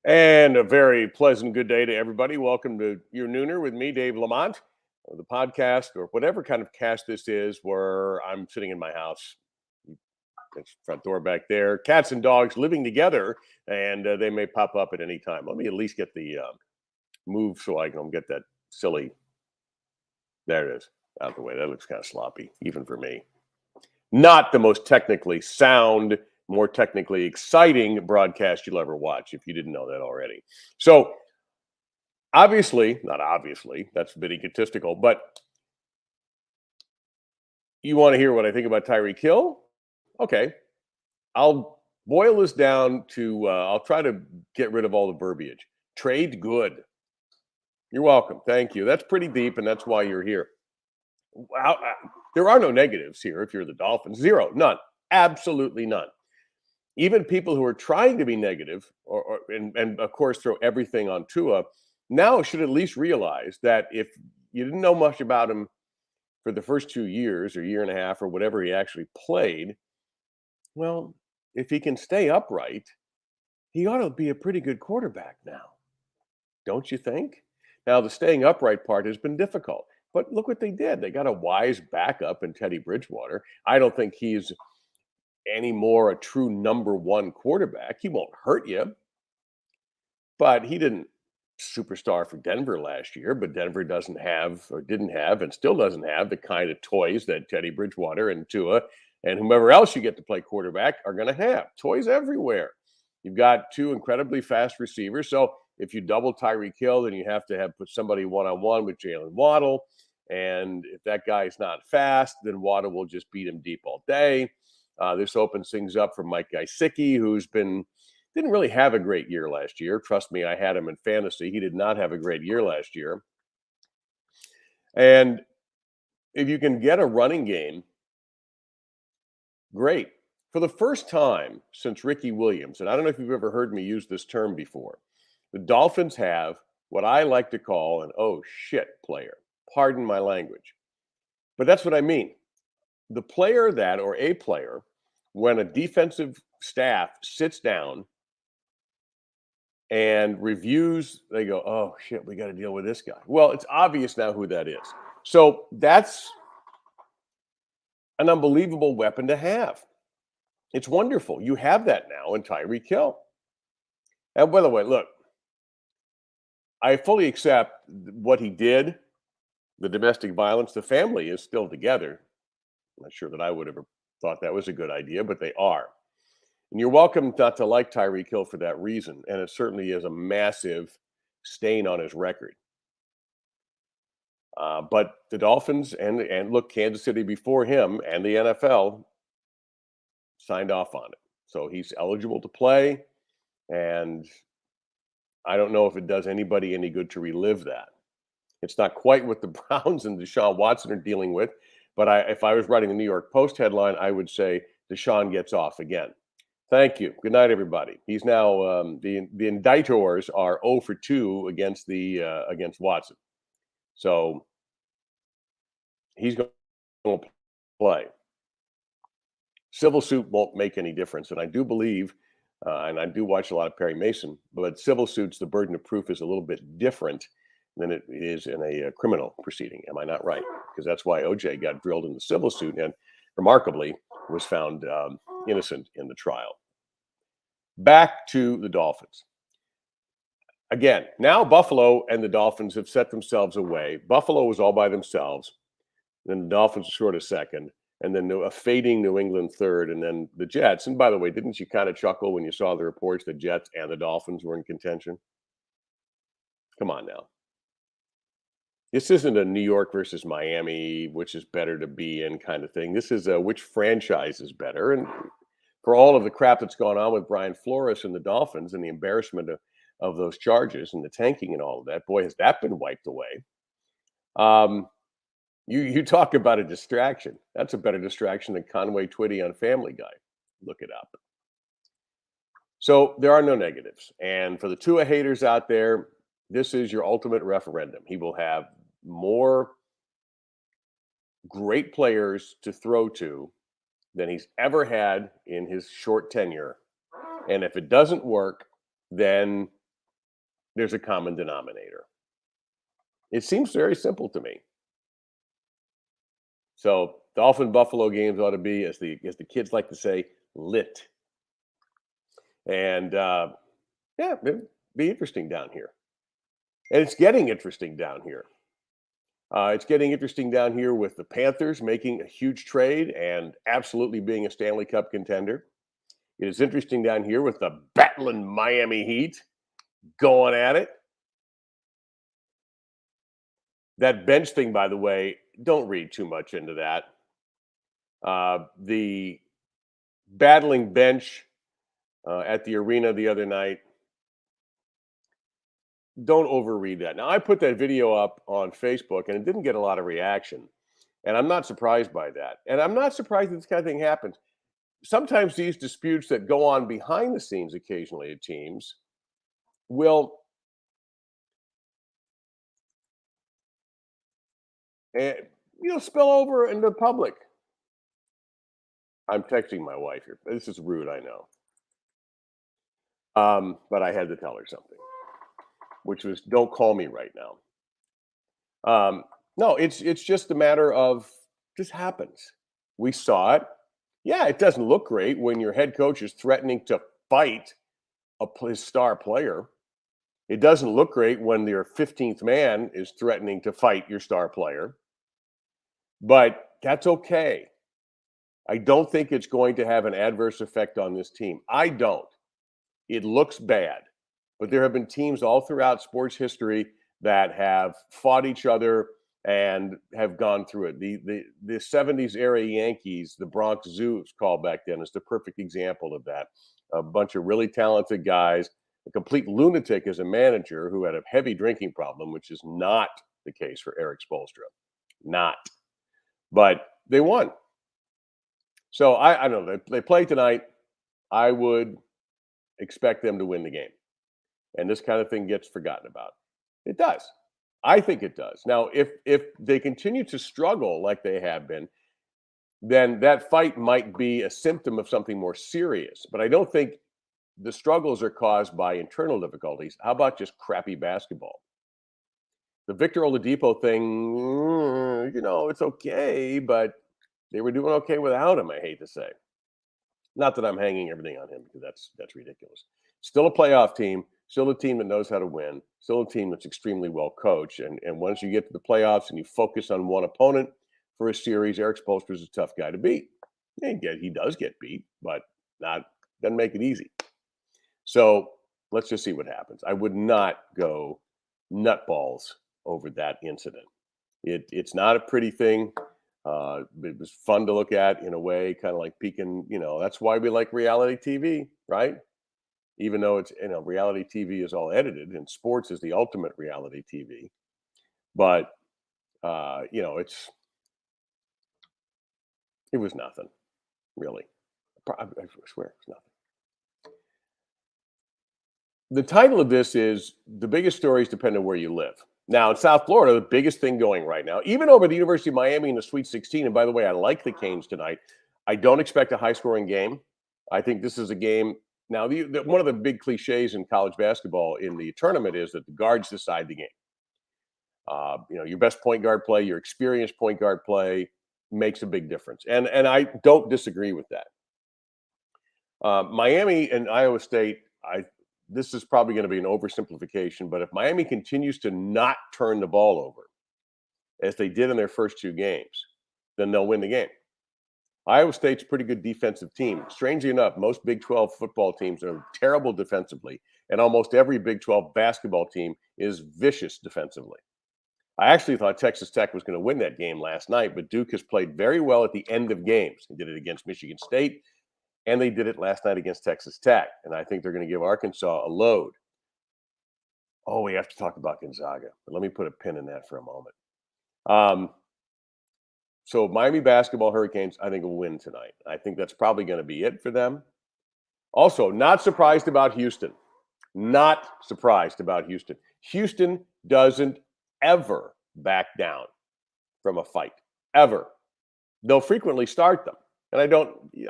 And a very pleasant good day to everybody. Welcome to your nooner with me, Dave LaMont, or the podcast, or whatever kind of cast this is, where I'm sitting in my house. There's front door back there. Cats and dogs living together, and they may pop up at any time. Let me at least get the move so I can get that silly. There it is, out the way. That looks kind of sloppy, even for me. Not the most technically sound, more technically exciting broadcast you'll ever watch, if you didn't know that already. So, obviously, not obviously, that's a bit egotistical, but you want to hear what I think about Tyreek Hill? Okay. I'll boil this down to I'll try to get rid of all the verbiage. Trade good. You're welcome. Thank you. That's pretty deep, and that's why you're here. There are no negatives here if you're the Dolphins. Zero. None. Absolutely none. Even people who are trying to be negative and of course throw everything on Tua now should at least realize that if you didn't know much about him for the first 2 years or year and a half or whatever he actually played, well, if he can stay upright, he ought to be a pretty good quarterback now, don't you think? Now, the staying upright part has been difficult, but look what they did. They got a wise backup in Teddy Bridgewater. I don't think he's any more a true number one quarterback. He won't hurt you, but he didn't superstar for Denver last year. But Denver doesn't have, or didn't have, and still doesn't have the kind of toys that Teddy Bridgewater and Tua and whomever else you get to play quarterback are going to have. Toys everywhere. You've got two incredibly fast receivers. So if you double Tyreek Hill, then you have to put somebody one on one with Jalen Waddle. And if that guy's not fast, then Waddle will just beat him deep all day. This opens things up for Mike Gesicki, who's didn't really have a great year last year. Trust me, I had him in fantasy. He did not have a great year last year. And if you can get a running game, great. For the first time since Ricky Williams, and I don't know if you've ever heard me use this term before, the Dolphins have what I like to call an oh shit player. Pardon my language. But that's what I mean. The player that, or a player, when a defensive staff sits down and reviews, they go, oh shit, we got to deal with this guy. Well, it's obvious now who that is. So that's an unbelievable weapon to have. It's wonderful. You have that now in Tyreek Hill. And by the way, look, I fully accept what he did, the domestic violence. The family is still together. I'm not sure that I would have thought that was a good idea, but they are. And you're welcome not to like Tyreek Hill for that reason. And it certainly is a massive stain on his record. But the Dolphins and look, Kansas City before him and the NFL signed off on it. So he's eligible to play. And I don't know if it does anybody any good to relive that. It's not quite what the Browns and Deshaun Watson are dealing with. But if I was writing a New York Post headline, I would say Deshaun gets off again. Thank you. Good night, everybody. He's now the indictors are 0 for 2 against Watson, so he's going to play. Civil suit won't make any difference, and I do believe, and I do watch a lot of Perry Mason, but civil suits, the burden of proof is a little bit different than it is in a criminal proceeding. Am I not right? Because that's why OJ got drilled in the civil suit and remarkably was found innocent in the trial. Back to the Dolphins. Again, now Buffalo and the Dolphins have set themselves away. Buffalo was all by themselves. Then the Dolphins short a second. And then a fading New England third. And then the Jets. And by the way, didn't you kind of chuckle when you saw the reports the Jets and the Dolphins were in contention? Come on now. This isn't a New York versus Miami, which is better to be in kind of thing. This is which franchise is better. And for all of the crap that's gone on with Brian Flores and the Dolphins and the embarrassment of those charges and the tanking and all of that, boy, has that been wiped away. You talk about a distraction. That's a better distraction than Conway Twitty on Family Guy. Look it up. So there are no negatives. And for the Tua haters out there, this is your ultimate referendum. He will have more great players to throw to than he's ever had in his short tenure. And if it doesn't work, then there's a common denominator. It seems very simple to me. So Dolphin Buffalo games ought to be, as the kids like to say, lit. And yeah, it'd be interesting down here. And it's getting interesting down here. It's getting interesting down here with the Panthers making a huge trade and absolutely being a Stanley Cup contender. It is interesting down here with the battling Miami Heat going at it. That bench thing, by the way, don't read too much into that. The battling bench at the arena the other night, don't overread that. Now, I put that video up on Facebook and it didn't get a lot of reaction. And I'm not surprised by that. And I'm not surprised that this kind of thing happens. Sometimes these disputes that go on behind the scenes occasionally at teams will uh, spill over into the public. I'm texting my wife here. This is rude, I know. But I had to tell her something, which was don't call me right now. No, it's just a matter of this happens. We saw it. Yeah, it doesn't look great when your head coach is threatening to fight his star player. It doesn't look great when your 15th man is threatening to fight your star player. But that's okay. I don't think it's going to have an adverse effect on this team. I don't. It looks bad. But there have been teams all throughout sports history that have fought each other and have gone through it. The 70s era Yankees, the Bronx Zoo, it's called back then, is the perfect example of that. A bunch of really talented guys, a complete lunatic as a manager who had a heavy drinking problem, which is not the case for Eric Spoelstra. Not. But they won. So I don't know. They play tonight. I would expect them to win the game. And this kind of thing gets forgotten about. It does. I think it does. Now, if they continue to struggle like they have been, then that fight might be a symptom of something more serious. But I don't think the struggles are caused by internal difficulties. How about just crappy basketball? The Victor Oladipo thing, it's okay, but they were doing okay without him, I hate to say. Not that I'm hanging everything on him, because that's ridiculous. Still a playoff team, still a team that knows how to win, still a team that's extremely well coached. And once you get to the playoffs and you focus on one opponent for a series, Eric Spoelstra is a tough guy to beat. He does get beat, but doesn't make it easy. So let's just see what happens. I would not go nutballs over that incident. It's not a pretty thing. It was fun to look at in a way, kind of like peeking. That's why we like reality TV, right? Even though it's reality TV is all edited, and sports is the ultimate reality TV. But it was nothing, really. I swear it was nothing. The title of this is The Biggest Stories Depend on Where You Live. Now, in South Florida, the biggest thing going right now, even over the University of Miami in the Sweet 16, and by the way, I like the Canes tonight. I don't expect a high-scoring game. I think this is a game. Now, one of the big cliches in college basketball in the tournament is that the guards decide the game. Your best point guard play, your experienced point guard play makes a big difference. And I don't disagree with that. Miami and Iowa State, this is probably going to be an oversimplification, but if Miami continues to not turn the ball over, as they did in their first two games, then they'll win the game. Iowa State's a pretty good defensive team. Strangely enough, most Big 12 football teams are terrible defensively, and almost every Big 12 basketball team is vicious defensively. I actually thought Texas Tech was going to win that game last night, but Duke has played very well at the end of games. They did it against Michigan State, and they did it last night against Texas Tech. And I think they're going to give Arkansas a load. Oh, we have to talk about Gonzaga. But let me put a pin in that for a moment. So Miami basketball Hurricanes, I think, will win tonight. I think that's probably going to be it for them. Also, not surprised about Houston. Not surprised about Houston. Houston doesn't ever back down from a fight. Ever. They'll frequently start them. And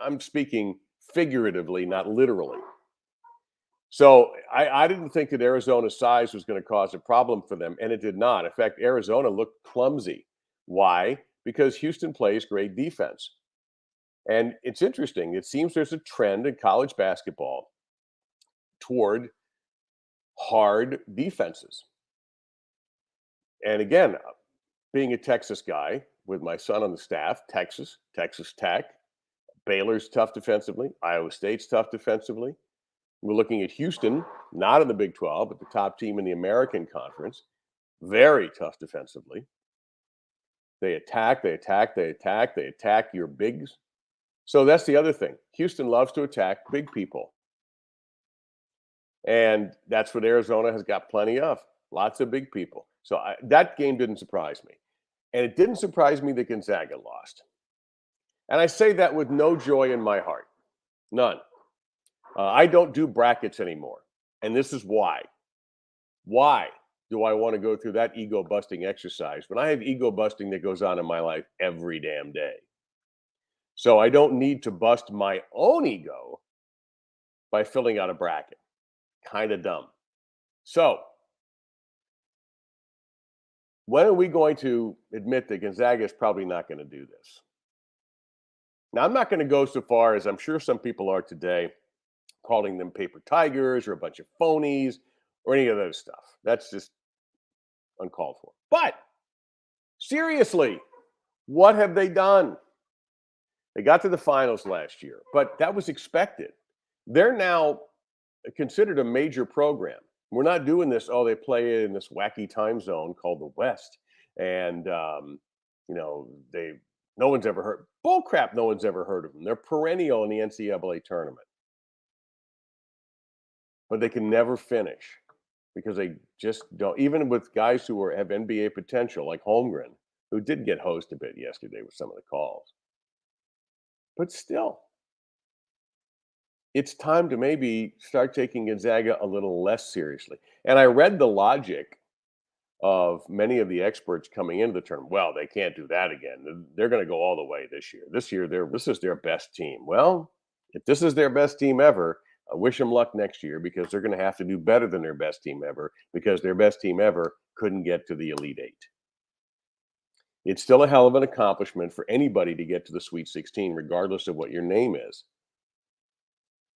I'm speaking figuratively, not literally. So I didn't think that Arizona's size was going to cause a problem for them, and it did not. In fact, Arizona looked clumsy. Why? Because Houston plays great defense. And it's interesting. It seems there's a trend in college basketball toward hard defenses. And again, being a Texas guy with my son on the staff, Texas Tech, Baylor's tough defensively, Iowa State's tough defensively. We're looking at Houston, not in the Big 12, but the top team in the American Conference, very tough defensively. They attack, they attack, they attack, they attack your bigs. So that's the other thing. Houston loves to attack big people. And that's what Arizona has got plenty of. Lots of big people. So that game didn't surprise me. And it didn't surprise me that Gonzaga lost. And I say that with no joy in my heart. None. I don't do brackets anymore. And this is why. Why do I want to go through that ego busting exercise when I have ego busting that goes on in my life every damn day? So I don't need to bust my own ego by filling out a bracket. Kind of dumb. So when are we going to admit that Gonzaga is probably not going to do this? Now, I'm not going to go so far as I'm sure some people are today, calling them paper tigers or a bunch of phonies or any of those stuff. That's just uncalled for. But seriously, what have they done? They got to the finals last year, but that was expected. They're now considered a major program. We're not doing this. Oh, they play in this wacky time zone called the West, and they no one's ever heard bull crap. No one's ever heard of them. They're perennial in the NCAA tournament, but they can never finish because they just don't. Even with guys who have NBA potential, like Holmgren, who did get hosed a bit yesterday with some of the calls, but still, it's time to maybe start taking Gonzaga a little less seriously. And I read the logic of many of the experts coming into the tournament. Well, they can't do that again. They're going to go all the way this year. This is their best team. Well, if this is their best team ever, I wish them luck next year because they're going to have to do better than their best team ever because their best team ever couldn't get to the Elite Eight. It's still a hell of an accomplishment for anybody to get to the Sweet 16, regardless of what your name is.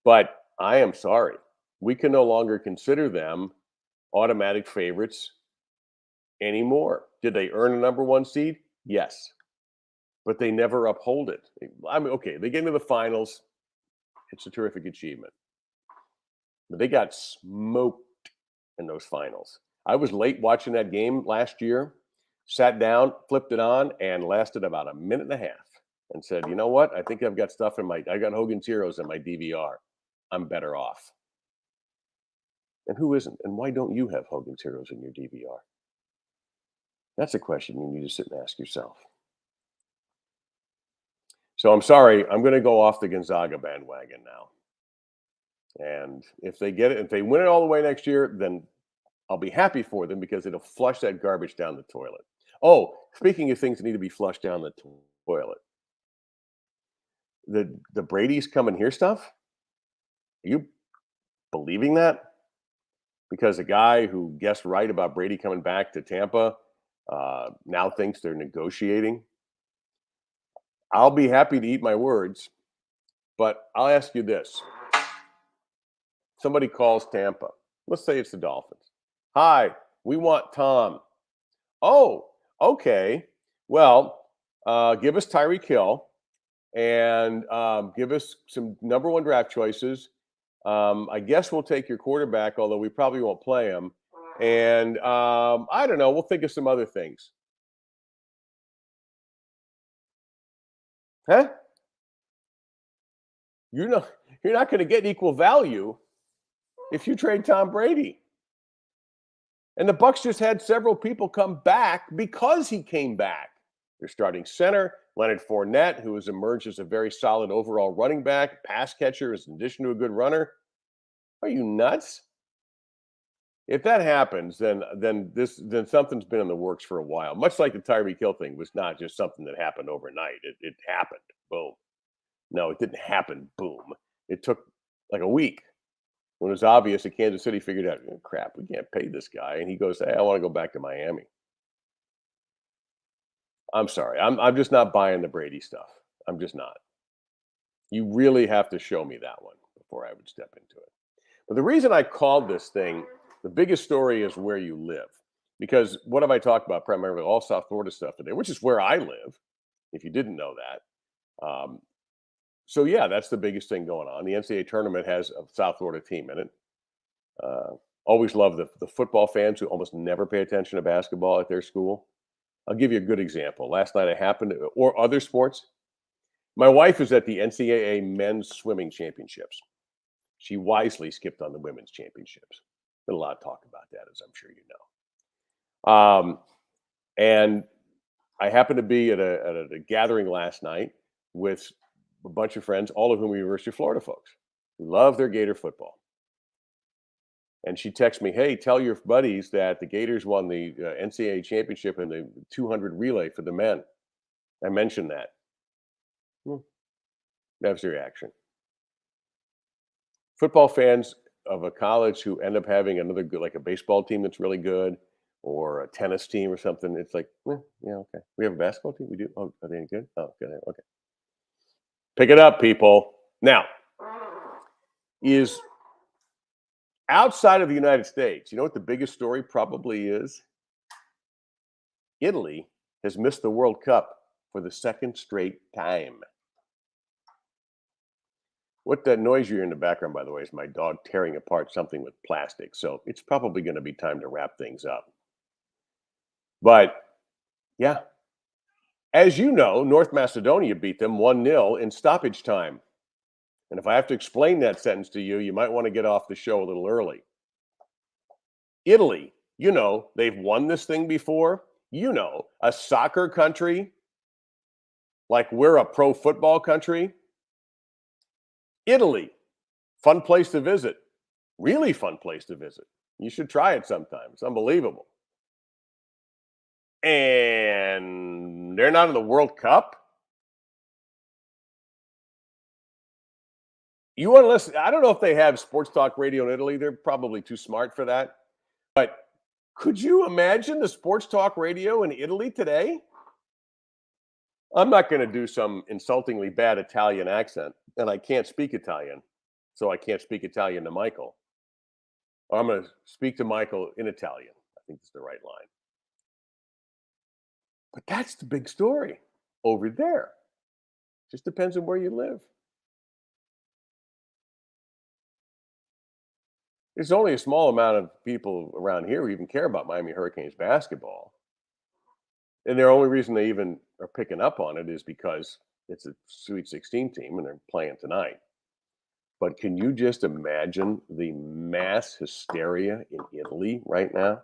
But I am sorry. We can no longer consider them automatic favorites anymore. Did they earn a number one seed? Yes. But they never uphold it. I mean, okay, they get into the finals. It's a terrific achievement. But they got smoked in those finals. I was late watching that game last year, sat down, flipped it on, and lasted about a minute and a half and said, you know what? I think I've got stuff I got Hogan's Heroes in my DVR. I'm better off. And who isn't? And why don't you have Hogan's Heroes in your DVR? That's a question you need to sit and ask yourself. So I'm sorry, I'm going to go off the Gonzaga bandwagon now. And if they get it, if they win it all the way next year, then I'll be happy for them because it'll flush that garbage down the toilet. Oh, speaking of things that need to be flushed down the toilet, the Brady's coming here stuff. Are you believing that? Because a guy who guessed right about Brady coming back to Tampa now thinks they're negotiating. I'll be happy to eat my words, but I'll ask you this. Somebody calls Tampa. Let's say it's the Dolphins. Hi, we want Tom. Oh, okay. Well, give us Tyreek Hill and give us some number one draft choices. I guess we'll take your quarterback, although we probably won't play him. And I don't know. We'll think of some other things. Huh? You're not going to get equal value if you trade Tom Brady. And the Bucs just had several people come back because he came back. Their starting center, Leonard Fournette, who has emerged as a very solid overall running back, pass catcher, in addition to a good runner. Are you nuts? If that happens, then something's been in the works for a while. Much like the Tyreek Hill thing was not just something that happened overnight. It happened. Boom. No, it didn't happen. Boom. It took like a week. When it was obvious that Kansas City figured out, "Oh, crap, we can't pay this guy," and he goes, "Hey, I want to go back to Miami." I'm sorry, I'm just not buying the Brady stuff. I'm just not. You really have to show me that one before I would step into it. But the reason I called this thing the biggest story is where you live. Because what have I talked about? Primarily all South Florida stuff today, which is where I live, if you didn't know that. So, yeah, that's the biggest thing going on. The NCAA tournament has a South Florida team in it. Uh, Always love the football fans who almost never pay attention to basketball at their school. I'll give you a good example. Last night I happened to, or other sports. My wife is at the NCAA men's swimming championships. She wisely skipped on the women's championships. Been a lot of talk about that, as I'm sure you know. And I happened to be at a gathering last night with a bunch of friends, all of whom are University of Florida folks who love their Gator football. And she texts me, "Hey, tell your buddies that the Gators won the NCAA championship in the 200 relay for the men." I mentioned that. Hmm, That was the reaction. Football fans of a college who end up having another good, like a baseball team that's really good, or a tennis team or something. It's like, yeah, okay. We have a basketball team. We do. Oh, are they any good? Oh, good. Okay. Pick it up, people. Now, is outside of the United States, you know what the biggest story probably is? Italy has missed the World Cup for the second straight time. What that noise you hear in the background, by the way, is my dog tearing apart something with plastic. So it's probably going to be time to wrap things up. But yeah, as you know, North Macedonia beat them 1-0 in stoppage time. And if I have to explain that sentence to you, you might want to get off the show a little early. Italy, they've won this thing before. A soccer country, like we're a pro football country. Italy, fun place to visit. Really fun place to visit. You should try it sometime. It's unbelievable. And they're not in the World Cup. You want to listen? I don't know if they have sports talk radio in Italy. They're probably too smart for that. But could you imagine the sports talk radio in Italy today? I'm not going to do some insultingly bad Italian accent, and I can't speak Italian, so I can't speak Italian to Michael. I'm going to speak to Michael in Italian. I think it's the right line. But that's the big story over there. Just depends on where you live. There's only a small amount of people around here who even care about Miami Hurricanes basketball. And the only reason they even are picking up on it is because it's a Sweet 16 team and they're playing tonight. But can you just imagine the mass hysteria in Italy right now?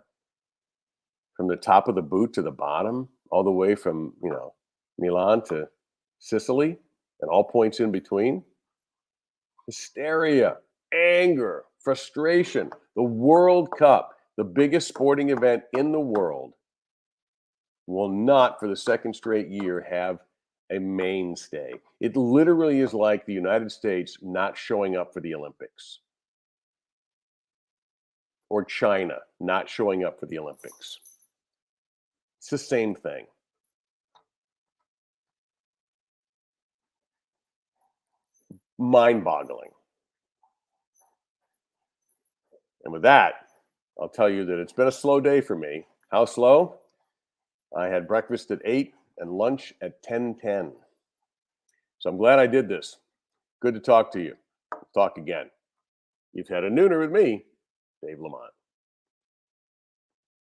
From the top of the boot to the bottom, all the way from, Milan to Sicily and all points in between. Hysteria, anger, frustration. The World Cup, the biggest sporting event in the world, will not, for the second straight year, have a mainstay. It literally is like the United States not showing up for the Olympics, or China not showing up for the Olympics. It's the same thing. Mind-boggling. And with that, I'll tell you that it's been a slow day for me. How slow? I had breakfast at 8 and lunch at 10:10. So I'm glad I did this. Good to talk to you. Talk again. You've had a nooner with me, Dave LaMont.